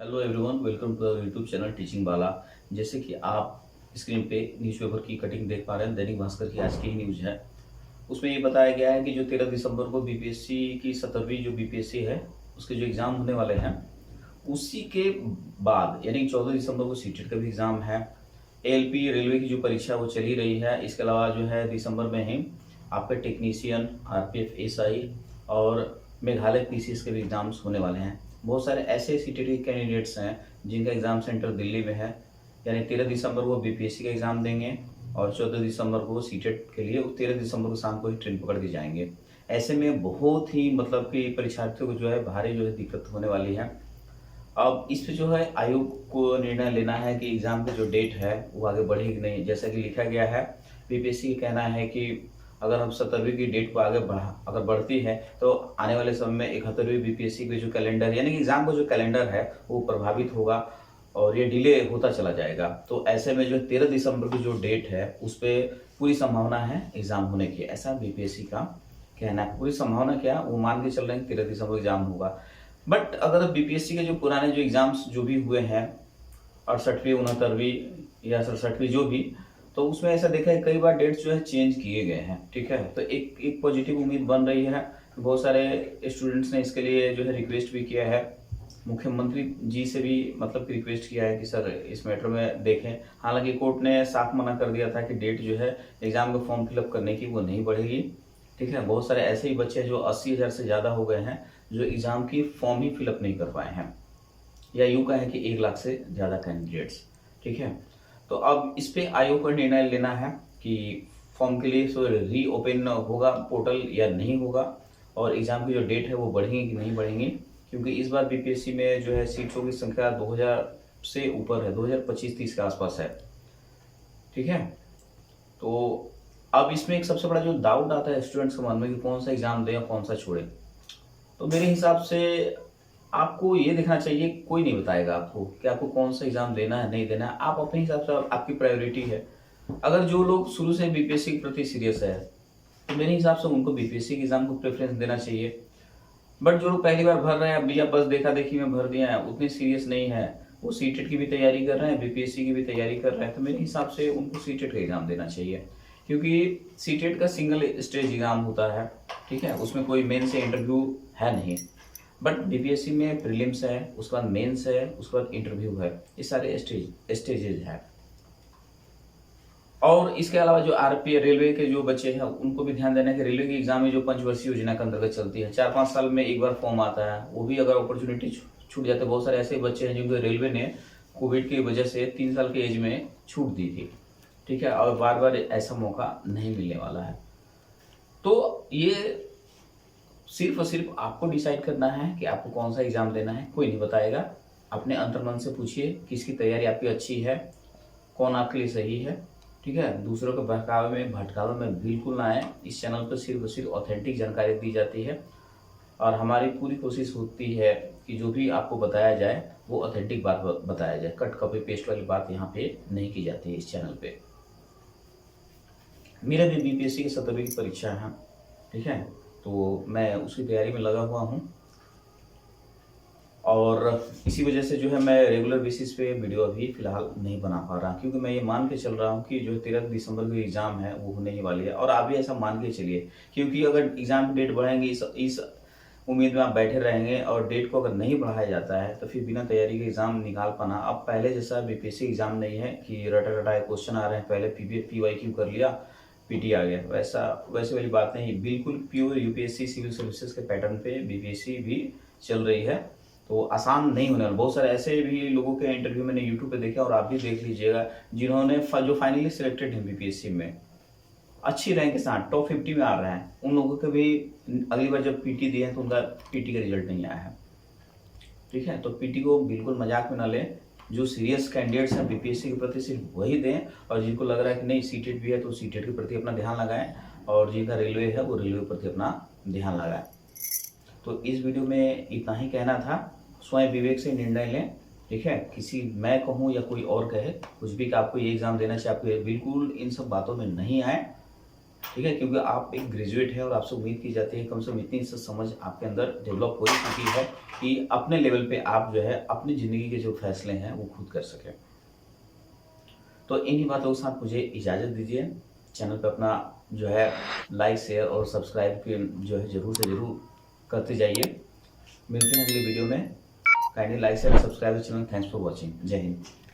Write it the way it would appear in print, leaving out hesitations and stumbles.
Hello everyone, welcome to our YouTube channel teaching Bala. जैसे कि आप स्क्रीन पे न्यूज़पेपर की कटिंग देख पा रहे हैं, दैनिक भास्कर की आज की ही न्यूज़ है। उसमें ये बताया गया है कि जो 13 दिसंबर को बीपीएससी की 17वीं जो बीपीएससी है उसके जो एग्ज़ाम होने वाले हैं, उसी के बाद यानी 14 दिसंबर को सीटेट का भी एग्ज़ाम है। एएलपी रेलवे की जो परीक्षा वो चल ही रही है। इसके अलावा जो है दिसंबर में ही आपका टेक्नीशियन, आरपीएफ, एसआई और मेघालय पीसीएस के भी एग्ज़ाम्स होने वाले हैं। बहुत सारे ऐसे सीटेट के कैंडिडेट्स हैं जिनका एग्ज़ाम सेंटर दिल्ली में है, यानी 13 दिसंबर को बीपीएससी का एग्ज़ाम देंगे और 14 दिसंबर को सीटेट के लिए 13 दिसंबर को शाम को ही ट्रेन पकड़ के जाएंगे। ऐसे में बहुत ही मतलब कि परीक्षार्थियों को जो है भारी जो है दिक्कत होने वाली है। अब इस पे जो है आयोग को निर्णय लेना है कि एग्ज़ाम की जो डेट है वो आगे बढ़ेगी नहीं। जैसा कि लिखा गया है, बीपीएससी का कहना है कि अगर हम 17वीं की डेट को आगे अगर बढ़ती है तो आने वाले समय में 71वीं बीपीएससी के जो कैलेंडर यानी कि एग्ज़ाम का जो कैलेंडर है वो प्रभावित होगा और ये डिले होता चला जाएगा। तो ऐसे में जो 13 दिसंबर की जो डेट है उस पर पूरी संभावना है एग्ज़ाम होने की, ऐसा बीपीएससी का कहना है। पूरी संभावना क्या, वो मान के चल रहे हैं 13 दिसंबर एग्ज़ाम होगा। बट अगर बीपीएससी के जो पुराने जो एग्ज़ाम्स जो भी हुए हैं 68वीं, 69वीं या 67वीं जो भी, तो उसमें ऐसा देखा है कई बार डेट्स जो है चेंज किए गए हैं। ठीक है, तो एक पॉजिटिव उम्मीद बन रही है। बहुत सारे स्टूडेंट्स ने इसके लिए जो है रिक्वेस्ट भी किया है, मुख्यमंत्री जी से भी मतलब कि रिक्वेस्ट किया है कि सर इस मैटर में देखें। हालांकि कोर्ट ने साफ मना कर दिया था कि डेट जो है एग्जाम का फॉर्म फिलअप करने की वो नहीं बढ़ेगी। ठीक है, बहुत सारे ऐसे ही बच्चे हैं जो 80,000 से ज़्यादा हो गए हैं जो एग्जाम की फॉर्म ही फिलअप नहीं कर पाए हैं, या यूँ कहें कि 1 लाख से ज़्यादा कैंडिडेट्स। ठीक है, तो अब इस पे आयोग को निर्णय लेना है कि फॉर्म के लिए रीओपन होगा पोर्टल या नहीं होगा, और एग्ज़ाम की जो डेट है वो बढ़ेंगी कि नहीं बढ़ेंगी, क्योंकि इस बार बीपीएससी में जो है सीटों की संख्या 2000 से ऊपर है, 2025-30 के आसपास है। ठीक है, तो अब इसमें एक सबसे बड़ा जो डाउट आता है स्टूडेंट्स के मन में कि कौन सा एग्ज़ाम दें और कौन सा छोड़ें। तो मेरे हिसाब से आपको ये देखना चाहिए, कोई नहीं बताएगा आपको कि आपको कौन सा एग्जाम देना है नहीं देना है। आप अपने हिसाब से, आपकी प्रायोरिटी है। अगर जो लोग शुरू से बीपीएससी के प्रति सीरियस है तो मेरे हिसाब से उनको बीपीएससी के एग्जाम को प्रेफरेंस देना चाहिए। बट जो लोग पहली बार भर रहे हैं या बस देखा देखी में भर दिया है, उतने सीरियस नहीं है, वो सीटेट की भी तैयारी कर रहे हैं, बीपीएससी की भी तैयारी कर रहे हैं, तो मेरे हिसाब से उनको सीटेट का एग्जाम देना चाहिए। क्योंकि सीटेट का सिंगल स्टेज एग्जाम होता है। ठीक है, उसमें कोई मेन से इंटरव्यू है नहीं। बट बीपीएससी में प्रीलिम्स है, उसके बाद मेंस है, उसके बाद इंटरव्यू है, ये सारे स्टेजेज हैं। और इसके अलावा जो आरपी रेलवे के जो बच्चे हैं उनको भी ध्यान देना है कि रेलवे की एग्जाम में जो पंचवर्षीय योजना के अंतर्गत चलती है, 4-5 साल में एक बार फॉर्म आता है, वो भी अगर अपॉर्चुनिटी छूट जाते हैं। बहुत सारे ऐसे बच्चे हैं जिनको रेलवे ने कोविड की वजह से 3 साल की एज में छूट दी थी। ठीक है, और बार बार ऐसा मौका नहीं मिलने वाला है। तो ये सिर्फ और सिर्फ आपको डिसाइड करना है कि आपको कौन सा एग्जाम देना है, कोई नहीं बताएगा। अपने अंतर्मन से पूछिए किसकी तैयारी आपकी अच्छी है, कौन आपके लिए सही है। ठीक है, दूसरों के बहकावे में भटकावे में बिल्कुल ना आए। इस चैनल पर सिर्फ और सिर्फ ऑथेंटिक जानकारी दी जाती है और हमारी पूरी कोशिश होती है कि जो भी आपको बताया जाए वो ऑथेंटिक बात बताया जाए। कट कॉपी पेस्ट वाली बात यहाँ पे नहीं की जाती है इस चैनल पे। मेरा भी बीपीएससी की 17वीं की परीक्षा है। ठीक है, तो मैं उसकी तैयारी में लगा हुआ हूँ और इसी वजह से जो है मैं रेगुलर बेसिस पे वीडियो अभी फ़िलहाल नहीं बना पा रहा, क्योंकि मैं ये मान के चल रहा हूँ कि जो 13 दिसंबर की एग्ज़ाम है वो होने ही वाली है। और आप भी ऐसा मान के चलिए, क्योंकि अगर एग्ज़ाम की डेट बढ़ाएंगे इस उम्मीद में आप बैठे रहेंगे और डेट को अगर नहीं बढ़ाया जाता है तो फिर बिना तैयारी के एग्ज़ाम निकाल पाना। अब पहले जैसा बीपीएससी एग्ज़ाम नहीं है कि रटा रटाए क्वेश्चन आ रहे हैं, पहले PYQ कर लिया, पीटी आ गया, वैसे वाली बात नहीं। बिल्कुल प्योर यूपीएससी सिविल सर्विसेज के पैटर्न पे बीपीएससी भी चल रही है, तो आसान नहीं होने वाला। बहुत सारे ऐसे भी लोगों के इंटरव्यू मैंने यूट्यूब पे देखे और आप भी देख लीजिएगा, जिन्होंने जो फाइनली सिलेक्टेड हैं बीपीएससी में अच्छी रैंक के साथ टॉप 50 में आ रहे हैं, उन लोगों के भी अगली बार जब पीटी दिए हैं तो उनका पीटी का रिजल्ट नहीं आया है। ठीक है, तो पीटी को बिल्कुल मजाक में ना लें। जो सीरियस कैंडिडेट्स हैं बीपीएससी के प्रति सिर्फ वही दें, और जिनको लग रहा है कि नहीं सीटेट भी है तो सीटेट के प्रति अपना ध्यान लगाएं, और जिनका रेलवे है वो रेलवे के प्रति अपना ध्यान लगाएं। तो इस वीडियो में इतना ही कहना था। स्वयं विवेक से निर्णय लें। ठीक है, किसी मैं कहूँ या कोई और कहे कुछ भी कि आपको ये एग्जाम देना चाहिए, आपको बिल्कुल इन सब बातों में नहीं आए। ठीक है, क्योंकि आप एक ग्रेजुएट हैं और आपसे उम्मीद की जाती है कम से कम इतनी सा समझ आपके अंदर डेवलप हो चुकी है कि अपने लेवल पे आप जो है अपनी ज़िंदगी के जो फैसले हैं वो खुद कर सकें। तो इन्हीं बातों के साथ मुझे इजाज़त दीजिए। चैनल पे अपना जो है लाइक, शेयर और सब्सक्राइब के जो है ज़रूर से ज़रूर करते जाइए। मिलते हैं अगली वीडियो में। Kindly like, share, subscribe the channel. Thanks for watching. जय हिंद।